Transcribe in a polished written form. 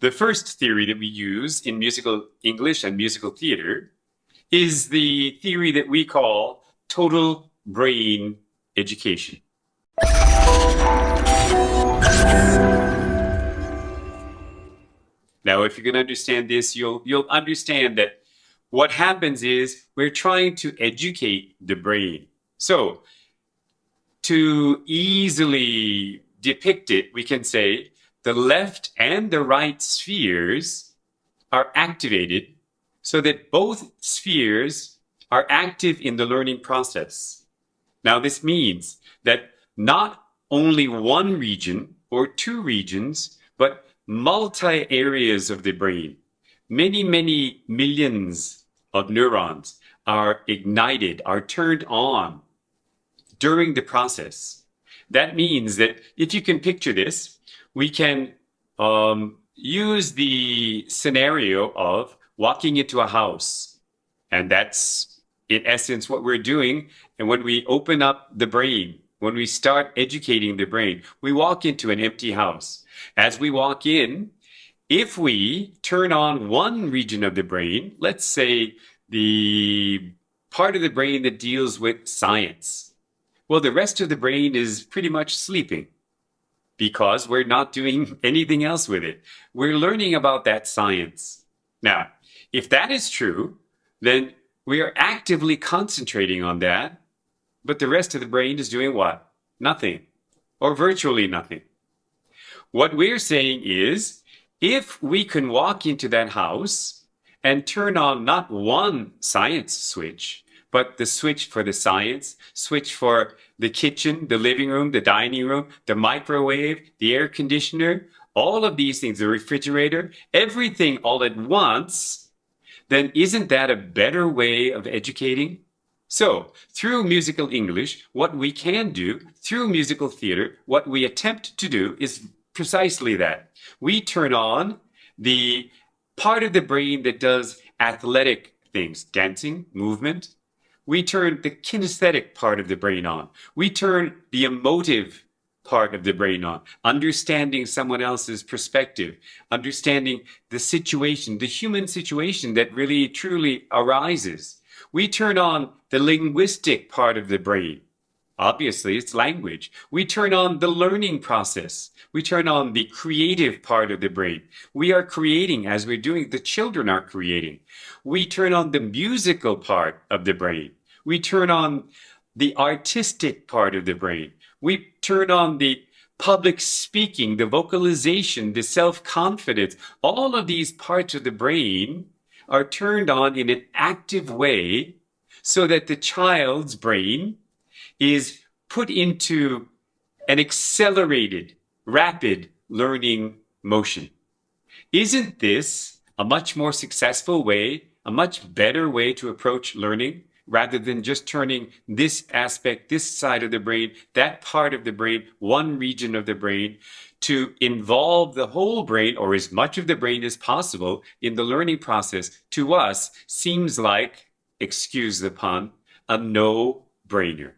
The first theory that we use in musical English and musical theater is the theory that we call total brain education. Now, if you can understand this, you'll understand that what happens is we're trying to educate the brain. So, to easily depict it, we can say the left and the right spheres are activated so that both spheres are active in the learning process. Now, this means that not only one region or two regions, but multi-areas of the brain, many millions of neurons are ignited, are turned on during the process. That means that if you can picture this, we can use the scenario of walking into a house. And that's, in essence, what we're doing. And when we open up the brain, when we start educating the brain, we walk into an empty house. As we walk in, if we turn on one region of the brain, let's say the part of the brain that deals with science, well, the rest of the brain is pretty much sleeping because we're not doing anything else with it. We're learning about that science. Now, if that is true, then we are actively concentrating on that, but the rest of the brain is doing what? Nothing, or virtually nothing. What we're saying is, if we can walk into that house and turn on not one science switch, but the switch for the science, switch for the kitchen, the living room, the dining room, the microwave, the air conditioner, all of these things, the refrigerator, everything all at once, then isn't that a better way of educating? So, through musical English, what we can do, through musical theater, what we attempt to do is precisely that. We turn on the part of the brain that does athletic things, dancing, movement. We turn the kinesthetic part of the brain on. We turn the emotive part of the brain on, understanding someone else's perspective, understanding the situation, the human situation that really truly arises. We turn on the linguistic part of the brain. Obviously, it's language. We turn on the learning process. We turn on the creative part of the brain. We are creating as we're doing. The children are creating. We turn on the musical part of the brain. We turn on the artistic part of the brain. We turn on the public speaking, the vocalization, the self-confidence. All of these parts of the brain are turned on in an active way so that the child's brain is put into an accelerated, rapid learning motion. Isn't this a much more successful way, a much better way to approach learning, rather than just turning this aspect, this side of the brain, that part of the brain, one region of the brain, to involve the whole brain, or as much of the brain as possible, in the learning process? To us, seems like, excuse the pun, a no-brainer.